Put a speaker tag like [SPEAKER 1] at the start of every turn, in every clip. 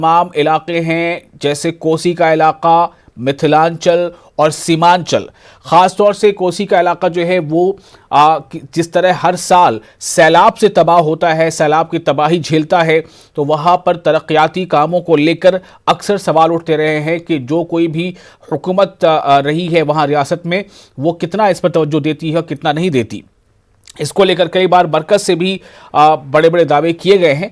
[SPEAKER 1] तमाम इलाके हैं जैसे कोसी का इलाका, मिथिलांचल और सीमांचल। ख़ास तौर से कोसी का इलाका जो है वो जिस तरह हर साल सैलाब से तबाह होता है, सैलाब की तबाही झेलता है, तो वहाँ पर तरक्याती कामों को लेकर अक्सर सवाल उठते रहे हैं कि जो कोई भी हुकूमत रही है वहाँ रियासत में, वो कितना इस पर तवज्जो देती है और कितना नहीं देती। इसको लेकर कई बार मरकज़ से भी बड़े बड़े दावे किए गए हैं,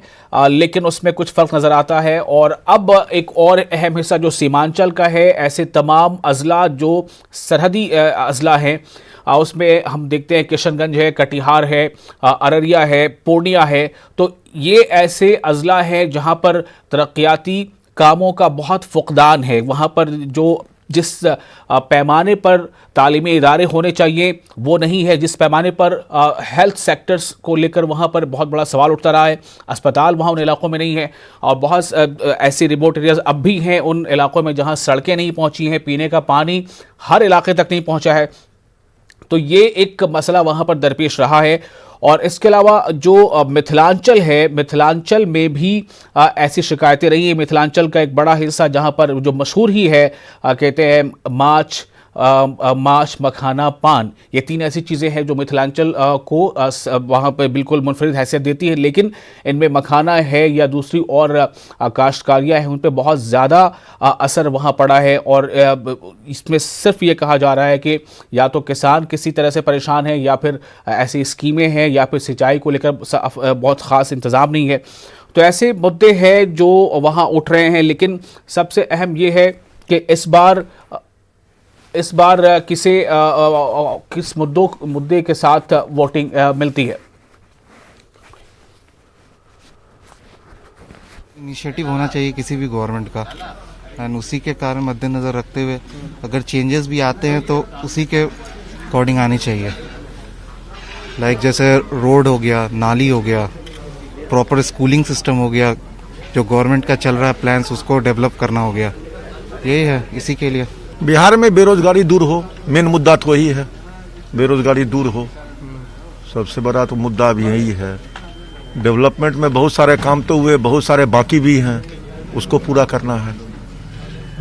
[SPEAKER 1] लेकिन उसमें कुछ फ़र्क नज़र आता है। और अब एक और अहम हिस्सा जो सीमांचल का है, ऐसे तमाम अज़ला जो सरहदी अज़ला हैं, उसमें हम देखते हैं किशनगंज है, कटिहार है, अररिया है, पूर्णिया है। तो ये ऐसे अज़ला हैं जहाँ पर तरक्याती कामों का बहुत फुकदान है। वहाँ पर जो जिस पैमाने पर तालीमी इदारे होने चाहिए वो नहीं है, जिस पैमाने पर हेल्थ सेक्टर्स को लेकर वहाँ पर बहुत बड़ा सवाल उठता रहा है। अस्पताल वहाँ उन इलाकों में नहीं है और बहुत ऐसी रिमोट एरियाज अब भी हैं उन इलाकों में जहाँ सड़कें नहीं पहुँची हैं, पीने का पानी हर इलाके तक नहीं पहुँचा है। तो ये एक मसला वहाँ पर दरपेश रहा है। और इसके अलावा जो मिथिलांचल है, मिथिलांचल में भी ऐसी शिकायतें रही हैं। मिथिलांचल का एक बड़ा हिस्सा जहाँ पर जो मशहूर ही है, कहते हैं माछ, मखाना, पान, ये तीन ऐसी चीज़ें हैं जो मिथिलांचल को वहाँ पर बिल्कुल मुनफरिद हैसियत देती है। लेकिन इनमें मखाना है या दूसरी और काश्तकारियाँ हैं, उन पर बहुत ज़्यादा असर वहाँ पड़ा है। और इसमें सिर्फ ये कहा जा रहा है कि या तो किसान किसी तरह से परेशान है, या फिर ऐसी स्कीमें हैं, या फिर सिंचाई को लेकर बहुत ख़ास इंतज़ाम नहीं है। तो ऐसे मुद्दे हैं जो वहाँ उठ रहे हैं। लेकिन सबसे अहम ये है कि इस बार किस मुद्दे के साथ वोटिंग मिलती है।
[SPEAKER 2] इनिशिएटिव होना चाहिए किसी भी गवर्नमेंट का, एंड उसी के कारण मद्देनजर रखते हुए अगर चेंजेस भी आते हैं तो उसी के अकॉर्डिंग आनी चाहिए। लाइक जैसे रोड हो गया, नाली हो गया, प्रॉपर स्कूलिंग सिस्टम हो गया, जो गवर्नमेंट का चल रहा है प्लान्स उसको डेवलप करना हो गया। यही है, इसी के लिए
[SPEAKER 3] बिहार में बेरोजगारी दूर हो, मेन मुद्दा तो वही है, बेरोजगारी दूर हो। सबसे बड़ा तो मुद्दा भी यही है। डेवलपमेंट में बहुत सारे काम तो हुए, बहुत सारे बाकी भी हैं, उसको पूरा करना है,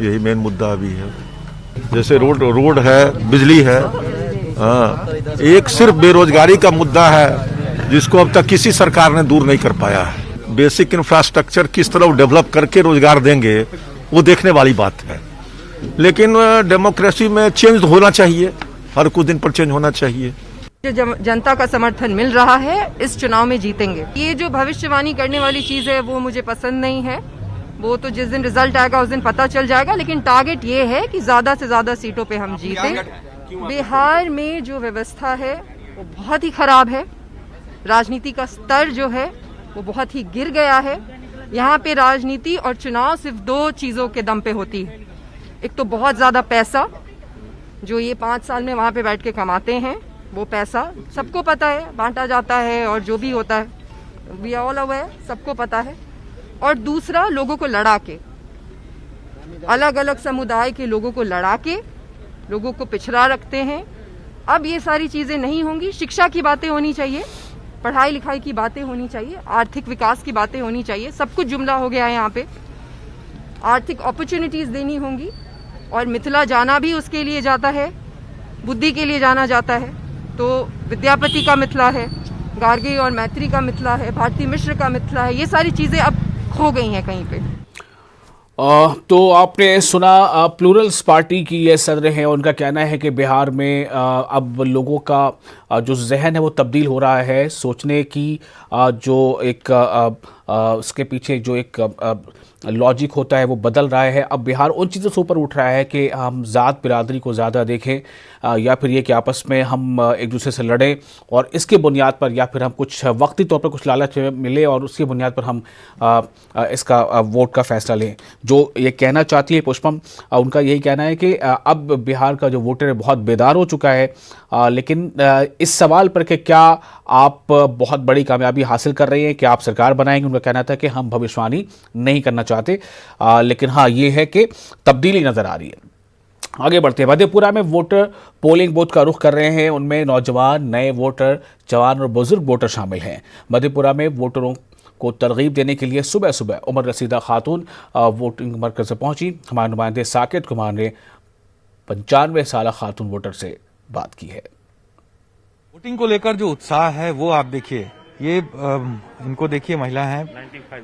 [SPEAKER 3] यही मेन मुद्दा भी है। जैसे रोड है, बिजली है, हाँ, एक सिर्फ बेरोजगारी का मुद्दा है जिसको अब तक किसी सरकार ने दूर नहीं कर पाया है। बेसिक इंफ्रास्ट्रक्चर किस तरह डेवलप करके रोजगार देंगे वो देखने वाली बात है। लेकिन डेमोक्रेसी में चेंज होना चाहिए, हर कुछ दिन पर चेंज होना चाहिए।
[SPEAKER 4] जो जनता का समर्थन मिल रहा है इस चुनाव में जीतेंगे। ये जो भविष्यवाणी करने वाली चीज है वो मुझे पसंद नहीं है। वो तो जिस दिन रिजल्ट आएगा उस दिन पता चल जाएगा। लेकिन टारगेट ये है कि ज्यादा से ज्यादा सीटों पे हम जीतें। बिहार में जो व्यवस्था है वो बहुत ही खराब है। राजनीति का स्तर जो है वो बहुत ही गिर गया है। यहाँ पे राजनीति और चुनाव सिर्फ दो चीजों के दम पे होती है। एक तो बहुत ज्यादा पैसा जो ये 5 साल में वहाँ पे बैठ के कमाते हैं, वो पैसा सबको पता है, बांटा जाता है और जो भी होता है वी ऑल अवेयर, सबको पता है। और दूसरा, लोगों को लड़ा के, अलग अलग समुदाय के लोगों को लड़ा के लोगों को पिछड़ा रखते हैं। अब ये सारी चीजें नहीं होंगी। शिक्षा की बातें होनी चाहिए, पढ़ाई लिखाई की बातें होनी चाहिए, आर्थिक विकास की बातें होनी चाहिए। सब कुछ जुमला हो गया है यहाँ पे। आर्थिक अपॉर्चुनिटीज देनी होंगी। और मिथिला जाना भी उसके लिए जाता है, बुद्धि के लिए जाना जाता है। तो विद्यापति का मिथिला है, गार्गी और मैत्री का मिथिला है, भारती मिश्र का मिथिला है। ये सारी चीजें अब खो गई हैं कहीं पे।
[SPEAKER 1] तो आपने सुना प्लूरल्स पार्टी की ये सदर हैं, उनका कहना है कि बिहार में अब लोगों का जो जहन है वो तब्दील हो रहा है। सोचने की जो एक उसके पीछे जो एक लॉजिक होता है वो बदल रहा है। अब बिहार उन चीज़ों से ऊपर उठ रहा है कि हम ज़ात बिरादरी को ज़्यादा देखें, या फिर ये कि आपस में हम एक दूसरे से लड़ें और इसके बुनियाद पर, या फिर हम कुछ वक्ती तौर पर कुछ लालच मिले और उसकी बुनियाद पर हम इसका वोट का फैसला लें। जो ये कहना चाहती है पुष्पम, उनका यही कहना है कि अब बिहार का जो वोटर है बहुत बेदार हो चुका है। लेकिन इस सवाल पर कि क्या आप बहुत बड़ी कामयाबी हासिल कर रही हैं, कि आप सरकार बनाएंगे, उनका कहना था कि हम भविष्यवाणी नहीं करना चाहते। लेकिन हाँ, ये है कि तब्दीली नज़र आ रही है। आगे बढ़ते हैं। मधेपुरा में वोटर पोलिंग बूथ का रुख कर रहे हैं। उनमें नौजवान, नए वोटर, जवान और बुजुर्ग वोटर शामिल हैं। मधेपुरा में वोटरों को तरगीब देने के लिए सुबह सुबह उमर रसीदा खातून वोटिंग मरकज से पहुंची। हमारे नुमाइंदे साकिब कुमार ने 95 साल खातून वोटर से बात की है।
[SPEAKER 5] वोटिंग को लेकर जो उत्साह है वो आप देखिए, ये इनको देखिए, महिला हैं,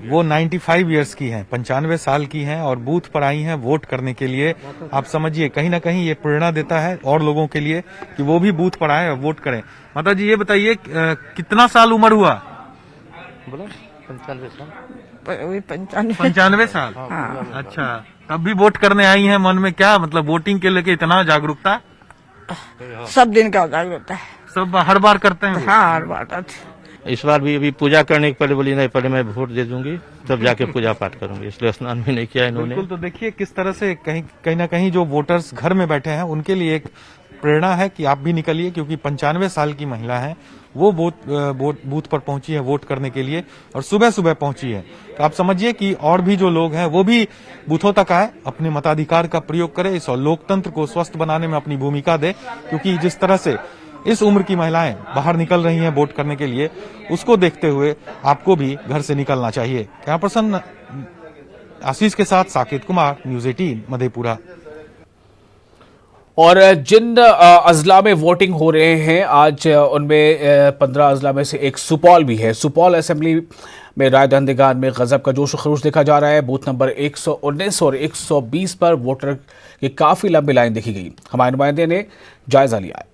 [SPEAKER 5] वो 95 इयर्स की हैं, 95 साल की हैं और बूथ पर आई हैं वोट करने के लिए। आप समझिए कहीं ना कहीं ये प्रेरणा देता है और लोगों के लिए कि वो भी बूथ पर आए और वोट करें। माता जी ये बताइए कितना साल उम्र हुआ? बोलो 95 साल। अच्छा, तब भी वोट करने आई हैं। मन में क्या मतलब वोटिंग के लेके इतना जागरूकता?
[SPEAKER 6] सब दिन का जागरूकता है।
[SPEAKER 5] सब हर बार करते हैं?
[SPEAKER 6] हाँ, हर बार करते हैं।
[SPEAKER 7] इस बार भी अभी पूजा करने के पहले बोली नहीं, पहले मैं वोट दे दूंगी तब जाके पूजा पाठ करूंगी, इसलिए स्नान भी नहीं किया इन्होंने।
[SPEAKER 5] बिल्कुल, तो देखिए किस तरह से कहीं ना कहीं जो वोटर्स घर में बैठे हैं उनके लिए एक प्रेरणा है कि आप भी निकलिए, क्योंकि 95 साल की महिला है, वो बूथ पर पहुंची है वोट करने के लिए और सुबह सुबह पहुंची है। तो आप समझिए कि और भी जो लोग हैं वो भी बूथों तक आए, अपने मताधिकार का प्रयोग करें, इस लोकतंत्र को स्वस्थ बनाने में अपनी भूमिका दे, क्योंकि जिस तरह से इस उम्र की महिलाएं बाहर निकल रही हैं वोट करने के लिए, उसको देखते हुए आपको भी घर से निकलना चाहिए। कैमरा पर्सन आशीष के साथ साकिब कुमार, न्यूज़ 18 मधेपुरा।
[SPEAKER 1] और जिन अजला में वोटिंग हो रहे हैं आज, उनमें 15 अजला में से एक सुपौल भी है। सुपौल असेंबली में राय दहंदगान में गजब का जोश खरूश देखा जा रहा है। बूथ नंबर 119 और 120 पर वोटर की काफी लंबी लाइन देखी गई। हमारे नुमाइंदे ने जायजा लिया है।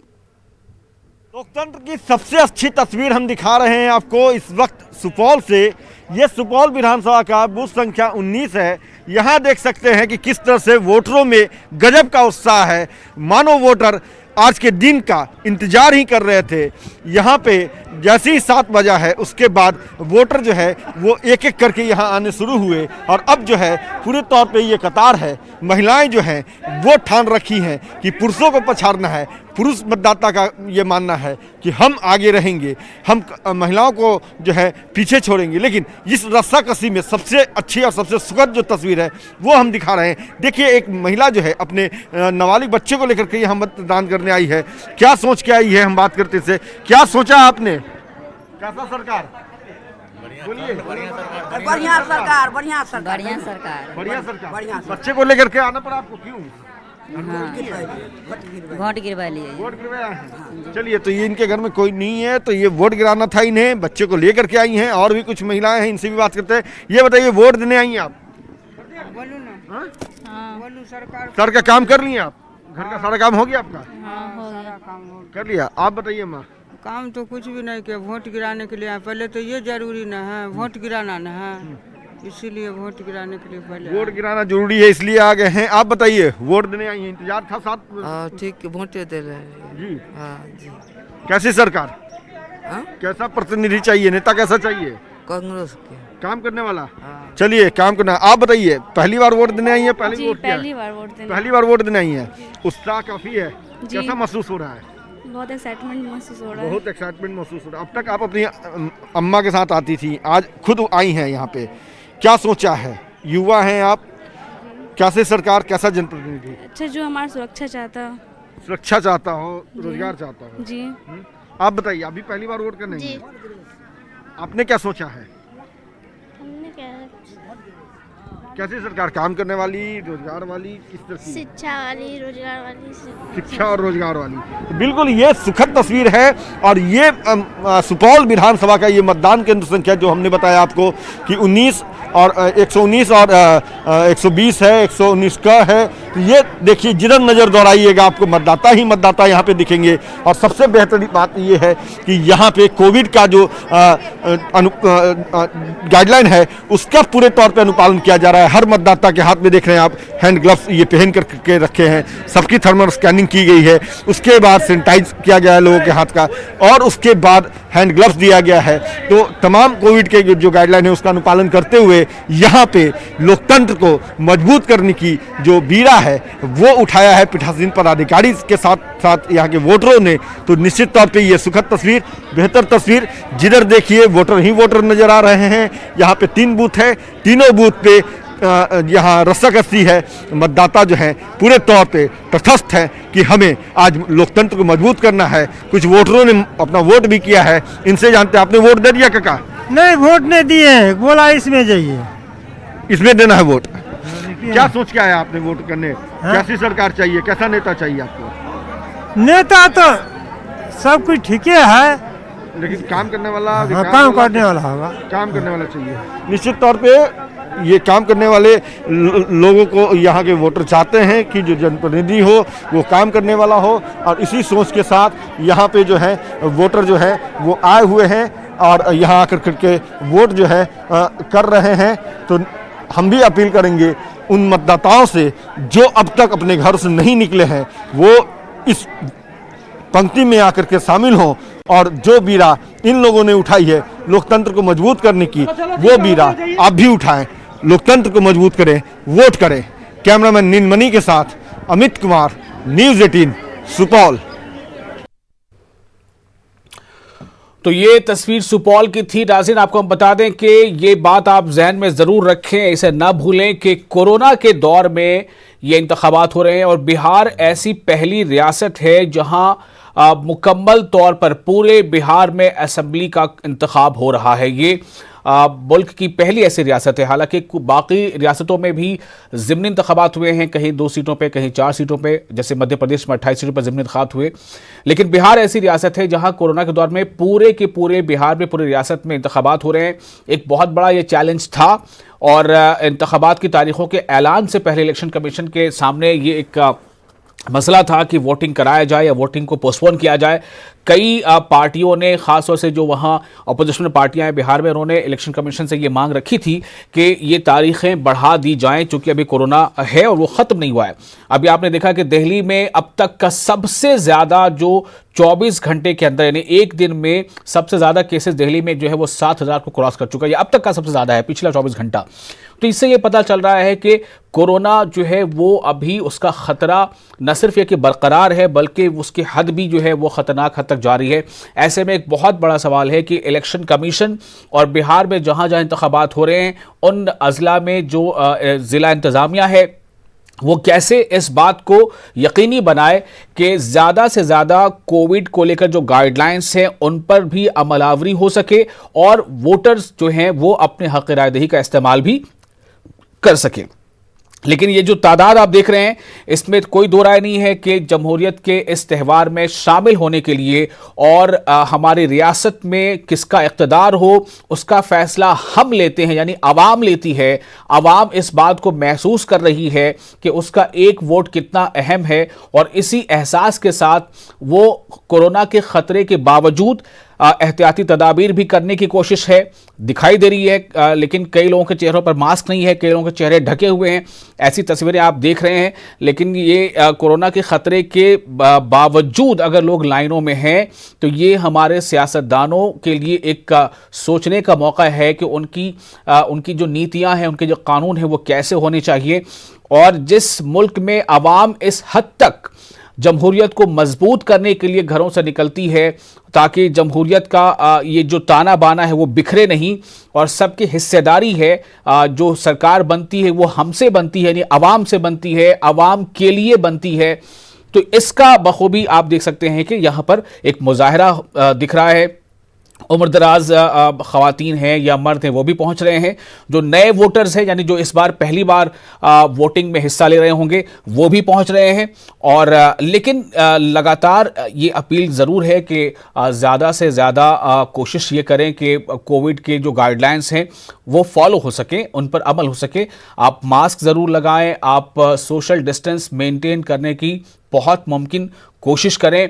[SPEAKER 8] लोकतंत्र की सबसे अच्छी तस्वीर हम दिखा रहे हैं आपको इस वक्त सुपौल से। ये सुपौल विधानसभा का बूथ संख्या 19 है। यहाँ देख सकते हैं कि किस तरह से वोटरों में गजब का उत्साह है, मानो वोटर आज के दिन का इंतजार ही कर रहे थे। यहाँ पे जैसे ही 7 बजा है उसके बाद वोटर जो है वो एक एक करके यहाँ आने शुरू हुए और अब जो है पूरे तौर पे ये कतार है। महिलाएं जो हैं वो ठान रखी हैं कि पुरुषों को पछाड़ना है। पुरुष मतदाता का ये मानना है कि हम आगे रहेंगे, हम महिलाओं को जो है पीछे छोड़ेंगे। लेकिन इस रस्साकसी में सबसे अच्छी और सबसे सुखद जो तस्वीर है वो हम दिखा रहे हैं। देखिए, एक महिला जो है अपने नाबालिग बच्चे को लेकर के यहाँ मतदान करने आई है। क्या सोच के आई है, हम बात करते से। क्या सोचा आपने? कैसा सरकार? बोलिए।
[SPEAKER 6] बढ़िया सरकार, बढ़िया सरकार, बढ़िया सरकार,
[SPEAKER 8] बढ़िया सरकार। बच्चे को लेकर के आना पड़ा आपको, क्यों?
[SPEAKER 9] वोट गिरवा लिए।
[SPEAKER 8] वोट गिरवाया है। चलिए, तो ये इनके घर में कोई नहीं है तो ये वोट गिराना था इन्हें, बच्चे को लेकर के आई हैं। और भी कुछ महिलाएं हैं, इनसे भी बात करते हैं। ये बताइए, वोट देने आई हैं आप?
[SPEAKER 6] बोलू ना। हाँ, बोलू सरकार।
[SPEAKER 8] सर का काम कर लिए आप? घर का सारा काम हो गया आपका?
[SPEAKER 6] सारा काम
[SPEAKER 8] कर लिया। आप बताइए माँ।
[SPEAKER 6] काम तो कुछ भी नहीं किया, वोट गिराने के लिए आए। पहले तो ये जरूरी ना है, वोट गिराना ना है, इसीलिए वोट गिराने के लिए पहले
[SPEAKER 8] वोट गिराना जरूरी है इसलिए आ गए हैं। आप बताइए, वोट देने आई हैं, इंतजार था 7?
[SPEAKER 6] ठीक, वोट दे रहे हैं
[SPEAKER 8] जी।
[SPEAKER 6] हाँ जी।
[SPEAKER 8] कैसी सरकार? कैसा प्रतिनिधि चाहिए, नेता कैसा चाहिए?
[SPEAKER 6] कांग्रेस के
[SPEAKER 8] काम करने वाला। चलिए, काम करना। आप बताइए, पहली बार वोट देने आई है?
[SPEAKER 9] पहली
[SPEAKER 8] बार वोट देने आई है। उत्साह काफी है, कैसा महसूस हो रहा है?
[SPEAKER 9] बहुत एक्साइटमेंट महसूस हो रहा है।
[SPEAKER 8] बहुत एक्साइटमेंट महसूस हो रहा है। अब तक आप अपनी अम्मा के साथ आती थी, आज खुद आई हैं यहाँ पे। क्या सोचा है? युवा हैं आप, कैसे सरकार, कैसा जनप्रतिनिधि?
[SPEAKER 9] अच्छा, जो हमारी सुरक्षा
[SPEAKER 8] चाहता हो, रोजगार चाहता हो
[SPEAKER 9] जी।
[SPEAKER 8] आप बताइए, अभी पहली बार वोट करने जी। आपने क्या सोचा है? कैसी सरकार, काम करने वाली, रोजगार वाली, किस तरह की?
[SPEAKER 10] शिक्षा वाली, रोजगार वाली।
[SPEAKER 8] शिक्षा और रोजगार वाली। तो बिल्कुल ये सुखद तस्वीर है। और ये सुपौल विधानसभा का ये मतदान केंद्र संख्या जो हमने बताया आपको कि 19 और 119 और 120 है, 119 का है। तो ये देखिए, जिधर नज़र दौड़ाइएगा आपको मतदाता ही मतदाता यहाँ पे दिखेंगे। और सबसे बेहतरीन बात ये है कि यहाँ पे कोविड का जो गाइडलाइन है उसका पूरे तौर पे अनुपालन किया जा रहा है। हर मतदाता के हाथ में देख रहे हैं आप हैंड ग्लव्स ये पहन करके रखे हैं। सबकी थर्मल स्कैनिंग की गई है, उसके बाद सैनिटाइज किया गया है लोगों के हाथ का, और उसके बाद हैंड ग्लव्स दिया गया है। तो तमाम कोविड के जो गाइडलाइन है उसका अनुपालन करते हुए यहाँ पे लोकतंत्र को मजबूत करने की जो बीड़ा है वो उठाया है पीठासीन पदाधिकारी के साथ साथ यहाँ के वोटरों ने। तो निश्चित तौर पे ये सुखद तस्वीर, बेहतर तस्वीर, जिधर देखिए वोटर ही वोटर नजर आ रहे हैं। यहाँ पे 3 बूथ है, तीनों बूथ पे यहाँ रस्साकसी है। मतदाता जो है पूरे तौर पे तटस्थ है कि हमें आज लोकतंत्र को मजबूत करना है। कुछ वोटरों ने अपना वोट भी किया है, इनसे जानते हैं। आपने वोट दे दिया काका?
[SPEAKER 6] नहीं वोट नहीं दिए, बोला इसमें जाइए।
[SPEAKER 8] इसमें देना है वोट। क्या सोच के आया आपने वोट करने? कैसी सरकार चाहिए, कैसा नेता चाहिए आपको?
[SPEAKER 6] नेता तो सब कुछ ठीक है,
[SPEAKER 8] लेकिन काम करने वाला,
[SPEAKER 6] काम करने वाला होगा,
[SPEAKER 8] काम करने वाला चाहिए। निश्चित तौर पे ये काम करने वाले लोगों को यहाँ के वोटर चाहते हैं कि जो जनप्रतिनिधि हो वो काम करने वाला हो, और इसी सोच के साथ यहाँ पे जो है वोटर जो है वो आए हुए हैं और यहाँ आकर करके वोट जो है कर रहे हैं। तो हम भी अपील करेंगे उन मतदाताओं से जो अब तक अपने घर से नहीं निकले हैं, वो इस पंक्ति में आकर के शामिल हों, और जो बीड़ा इन लोगों ने उठाई है लोकतंत्र को मजबूत करने की, वो बीड़ा आप भी उठाएं, लोकतंत्र को मजबूत करें, वोट करें। कैमरामैन नीलमणि के साथ अमित कुमार, न्यूज़ 18 सुपौल।
[SPEAKER 1] तो ये तस्वीर सुपौल की थी। नाज़रीन, आपको हम बता दें कि ये बात आप जहन में ज़रूर रखें, इसे ना भूलें कि कोरोना के दौर में ये इंतखाबात हो रहे हैं और बिहार ऐसी पहली रियासत है जहां मुकम्मल तौर पर पूरे बिहार में असेंबली का इंतखाब हो रहा है। ये मुल्क की पहली ऐसी रियासत है। हालांकि बाकी रियासतों में भी ज़िमनी इंतखाबात हुए हैं, कहीं 2 सीटों पे, कहीं 4 सीटों पे, जैसे मध्य प्रदेश में 28 सीटों पर ज़िमनी इंतखाबात हुए। लेकिन बिहार ऐसी रियासत है जहां कोरोना के दौर में पूरे के पूरे बिहार में, पूरी रियासत में इंतखाबात हो रहे हैं। एक बहुत बड़ा ये चैलेंज था और इंतखाबात की तारीखों के ऐलान से पहले इलेक्शन कमीशन के सामने ये एक मसला था कि वोटिंग कराया जाए या वोटिंग को पोस्टपोन किया जाए। कई पार्टियों ने, खासतौर से जो वहाँ अपोजिशन पार्टियां हैं बिहार में, उन्होंने इलेक्शन कमीशन से ये मांग रखी थी कि ये तारीखें बढ़ा दी जाएं, चूंकि अभी कोरोना है और वो ख़त्म नहीं हुआ है। अभी आपने देखा कि दिल्ली में अब तक का सबसे ज़्यादा जो 24 घंटे के अंदर, यानी एक दिन में सबसे ज़्यादा केसेस दिल्ली में जो है वो 7,000 को क्रॉस कर चुका है। ये अब तक का सबसे ज़्यादा है पिछला 24 घंटा। तो इससे ये पता चल रहा है कि कोरोना जो है वो अभी उसका ख़तरा न सिर्फ ये कि बरकरार है, बल्कि उसकी हद भी जो है वो ख़तरनाक हद तक जारी है। ऐसे में एक बहुत बड़ा सवाल है कि इलेक्शन कमीशन और बिहार में जहाँ जहाँ इंतखाबात हो रहे हैं उन अजला में जो ज़िला इंतज़ामिया है वो कैसे इस बात को यकीनी बनाए कि ज़्यादा से ज़्यादा कोविड को लेकर जो गाइडलाइंस हैं उन पर भी अमलावरी हो सके और वोटर्स जो हैं वो अपने हक़ रायदही का इस्तेमाल भी कर सकें। लेकिन ये जो तादाद आप देख रहे हैं, इसमें कोई दो राय नहीं है कि जमहूरियत के इस त्यौहार में शामिल होने के लिए और हमारी रियासत में किसका इक़्तिदार हो उसका फ़ैसला हम लेते हैं, यानी आवाम लेती है। आवाम इस बात को महसूस कर रही है कि उसका एक वोट कितना अहम है, और इसी एहसास के साथ वो कोरोना के ख़तरे के बावजूद एहतियाती तदाबीर भी करने की कोशिश है, दिखाई दे रही है। लेकिन कई लोगों के चेहरों पर मास्क नहीं है, कई लोगों के चेहरे ढके हुए हैं, ऐसी तस्वीरें आप देख रहे हैं। लेकिन ये कोरोना के ख़तरे के बावजूद अगर लोग लाइनों में हैं तो ये हमारे सियासतदानों के लिए एक सोचने का मौका है कि उनकी जो नीतियां हैं, उनके जो कानून हैं वो कैसे होने चाहिए। और जिस मुल्क में आवाम इस हद तक जमहूरियत को मजबूत करने के लिए घरों से निकलती है ताकि जमहूरियत का ये जो ताना बाना है वो बिखरे नहीं, और सबकी हिस्सेदारी है, जो सरकार बनती है वो हमसे बनती है, यानी आवाम से बनती है, आवाम के लिए बनती है। तो इसका बखूबी आप देख सकते हैं कि यहाँ पर एक मुजाहरा दिख रहा है। उम्रदराज ख़वातीन हैं या मर्द हैं वो भी पहुंच रहे हैं, जो नए वोटर्स हैं यानी जो इस बार पहली बार वोटिंग में हिस्सा ले रहे होंगे वो भी पहुंच रहे हैं। और लेकिन लगातार ये अपील ज़रूर है कि ज़्यादा से ज़्यादा कोशिश ये करें कि कोविड के जो गाइडलाइंस हैं वो फॉलो हो सकें, उन पर अमल हो सके। आप मास्क ज़रूर लगाएं, आप सोशल डिस्टेंस मेंटेन करने की बहुत मुमकिन कोशिश करें,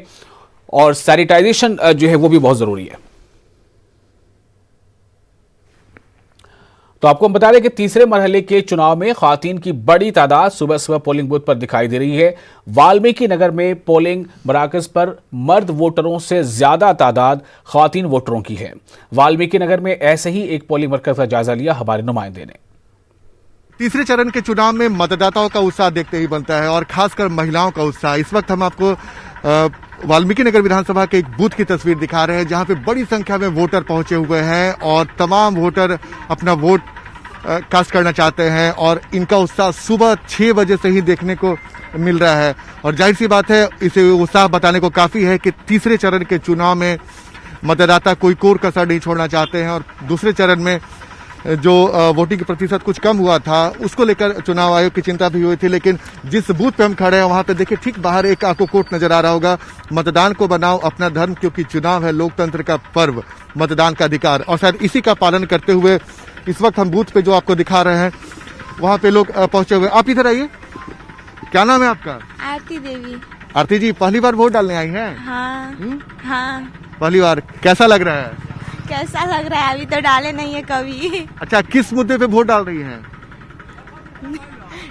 [SPEAKER 1] और सैनिटाइजेशन जो है वो भी बहुत ज़रूरी है। तो आपको हम बता दें कि तीसरे मरहले के चुनाव में ख़वातीन की बड़ी तादाद सुबह सुबह पोलिंग बूथ पर दिखाई दे रही है। वाल्मीकि नगर में पोलिंग मराकज़ पर मर्द वोटरों से ज़्यादा तादाद ख़वातीन वोटरों की है। वाल्मीकि नगर में ऐसे ही एक पोलिंग मरकज़ का जायजा लिया हमारे नुमाइंदे ने।
[SPEAKER 11] तीसरे चरण के चुनाव में मतदाताओं का उत्साह देखते ही बनता है, और खासकर महिलाओं का उत्साह। इस वक्त हम आपको वाल्मीकि नगर विधानसभा के एक बूथ की तस्वीर दिखा रहे हैं जहां पे बड़ी संख्या में वोटर पहुंचे हुए हैं, और तमाम वोटर अपना वोट कास्ट करना चाहते हैं, और इनका उत्साह सुबह 6 बजे से ही देखने को मिल रहा है। और जाहिर सी बात है, इसे उत्साह बताने को काफी है कि तीसरे चरण के चुनाव में मतदाता कोई कोर कसर नहीं छोड़ना चाहते हैं और दूसरे चरण में जो वोटिंग की प्रतिशत कुछ कम हुआ था उसको लेकर चुनाव आयोग की चिंता भी हुई थी। लेकिन जिस बूथ पे हम खड़े हैं वहां पे देखिए ठीक बाहर एक आपको कोट नजर आ रहा होगा, मतदान को बनाओ अपना धर्म क्योंकि चुनाव है लोकतंत्र का पर्व, मतदान का अधिकार। और शायद इसी का पालन करते हुए इस वक्त हम बूथ पे जो आपको दिखा रहे हैं वहां पे लोग पहुंचे हुए। आप इधर आइए, क्या नाम है आपका?
[SPEAKER 10] आरती देवी।
[SPEAKER 11] आरती जी पहली बार वोट डालने आई हैं?
[SPEAKER 10] हाँ हाँ।
[SPEAKER 11] पहली बार, कैसा लग रहा है?
[SPEAKER 10] कैसा लग रहा है? अभी तो डाले नहीं है कभी।
[SPEAKER 11] अच्छा, किस मुद्दे पे वोट डाल रही हैं?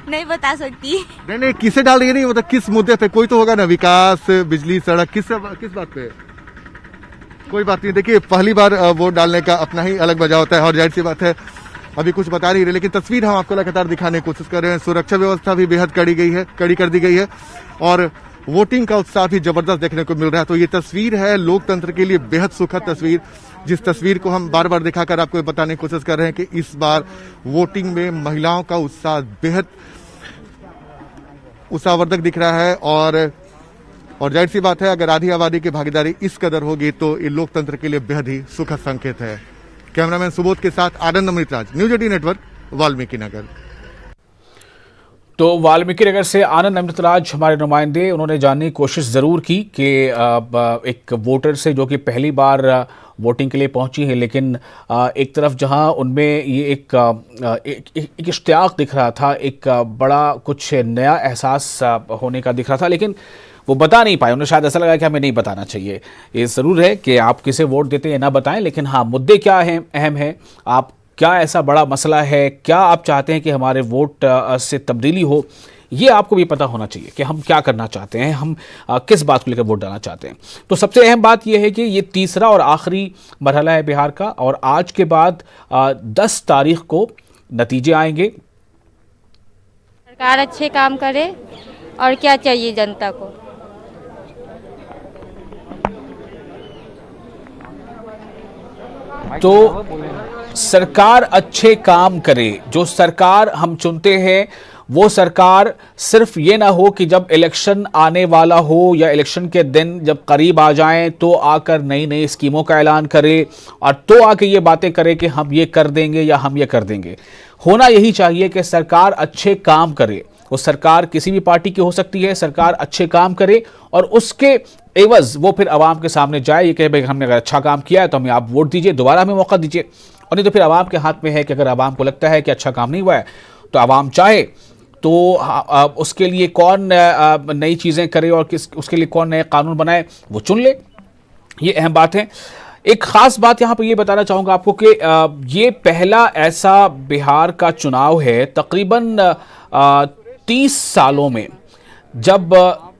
[SPEAKER 10] नहीं बता सकती।
[SPEAKER 11] नहीं किसे डाल रही है, नहीं मतलब किस मुद्दे पे? कोई तो होगा ना, विकास, बिजली, सड़क, किस बात पे? कोई बात नहीं। देखिए पहली बार वोट डालने का अपना ही अलग मजा होता है और जाहिर सी बात है अभी कुछ बता नहीं रहे, लेकिन तस्वीर हम आपको लगातार दिखाने की कोशिश कर रहे हैं। सुरक्षा व्यवस्था भी बेहद कड़ी कर दी गई है और वोटिंग का उत्साह भी जबरदस्त देखने को मिल रहा है। तो ये तस्वीर है लोकतंत्र के लिए बेहद सुखद तस्वीर, जिस तस्वीर को हम बार बार दिखाकर आपको बताने की कोशिश कर रहे हैं कि इस बार वोटिंग में महिलाओं का उत्साह बेहद उत्साहवर्धक दिख रहा है और जाहिर सी बात है अगर आधी आबादी की भागीदारी इस कदर होगी तो ये लोकतंत्र के लिए बेहद ही सुखद संकेत है। कैमरामैन सुबोध के साथ आनंद अमृतराज, न्यूज 18 नेटवर्क, वाल्मीकि नगर।
[SPEAKER 1] तो वाल्मीकि नगर से आनंद अमृतराज हमारे नुमाइंदे, उन्होंने जानने की कोशिश ज़रूर की कि एक वोटर से जो कि पहली बार वोटिंग के लिए पहुंची है, लेकिन एक तरफ जहां उनमें ये एक इश्तियाक दिख रहा था, एक बड़ा कुछ नया एहसास होने का दिख रहा था, लेकिन वो बता नहीं पाए। उन्हें शायद ऐसा लगा कि हमें नहीं बताना चाहिए। ये ज़रूर है कि आप किसे वोट देते हैं ना बताएं, लेकिन हाँ मुद्दे क्या हैं, अहम है। आप क्या ऐसा बड़ा मसला है, क्या आप चाहते हैं कि हमारे वोट से तब्दीली हो, ये आपको भी पता होना चाहिए कि हम क्या करना चाहते हैं, हम किस बात को लेकर वोट डालना चाहते हैं। तो सबसे अहम बात यह है कि ये तीसरा और आखिरी मरहला है बिहार का और आज के बाद 10 तारीख को नतीजे आएंगे।
[SPEAKER 10] सरकार अच्छे काम करे और क्या चाहिए जनता को।
[SPEAKER 1] तो सरकार अच्छे काम करे, जो सरकार हम चुनते हैं वो सरकार सिर्फ ये ना हो कि जब इलेक्शन आने वाला हो या इलेक्शन के दिन जब करीब आ जाएं तो आकर नई नई स्कीमों का ऐलान करे और तो आके ये बातें करे कि हम ये कर देंगे या हम ये कर देंगे। होना यही चाहिए कि सरकार अच्छे काम करे। वो सरकार किसी भी पार्टी की हो सकती है, सरकार अच्छे काम करे और उसके एवज वो फिर आवाम के सामने जाए, ये कहे भाई हमने अगर अच्छा काम किया है तो हमें आप वोट दीजिए, दोबारा हमें मौका दीजिए। और नहीं तो फिर आवाम के हाथ में है कि अगर आवाम को लगता है कि अच्छा काम नहीं हुआ है तो आवाम चाहे तो उसके लिए कौन नई चीज़ें करे और उसके लिए कौन नए कानून बनाए वो चुन ले। ये अहम बात है। एक ख़ास बात यहाँ पर ये बताना चाहूँगा आपको कि ये पहला ऐसा बिहार का चुनाव है तकरीबन 30 सालों में जब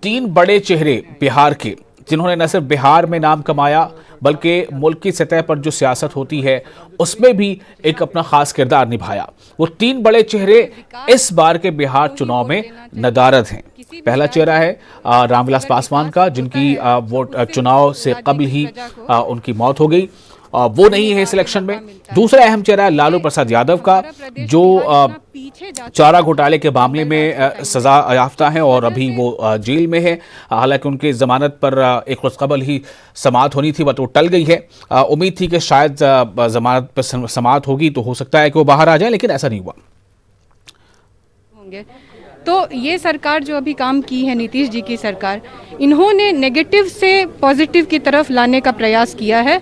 [SPEAKER 1] 3 बड़े चेहरे बिहार के, जिन्होंने न सिर्फ बिहार में नाम कमाया बल्कि मुल्क की सतह पर जो सियासत होती है उसमें भी एक अपना खास किरदार निभाया, वो 3 बड़े चेहरे इस बार के बिहार चुनाव में नदारद हैं। पहला चेहरा है रामविलास पासवान का, जिनकी वोट चुनाव से कबल ही उनकी मौत हो गई, वो नहीं है इस इलेक्शन में। दूसरा अहम चेहरा है लालू प्रसाद यादव का, जो चारा घोटाले के मामले में सजा याफ्ता है और अभी वो जेल में है। हालांकि उनकी जमानत पर एक रोज कबल ही समाअत होनी थी, बट वो टल गई है। उम्मीद थी कि शायद जमानत पर समाअत होगी तो हो सकता है कि वो बाहर आ जाए, लेकिन ऐसा नहीं हुआ।
[SPEAKER 12] तो ये सरकार जो अभी काम की है, नीतीश जी की सरकार, इन्होंने नेगेटिव से पॉजिटिव की तरफ लाने का प्रयास किया है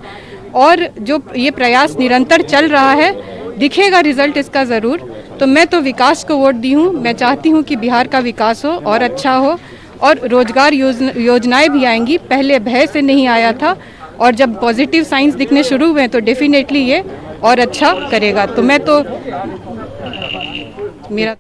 [SPEAKER 12] और जो ये प्रयास निरंतर चल रहा है, दिखेगा रिजल्ट इसका ज़रूर। तो मैं तो विकास को वोट दी हूँ। मैं चाहती हूँ कि बिहार का विकास हो और अच्छा हो और रोजगार योजनाएं भी आएंगी। पहले भय से नहीं आया था और जब पॉजिटिव साइंस दिखने शुरू हुए तो डेफिनेटली ये और अच्छा करेगा। तो मैं तो मेरा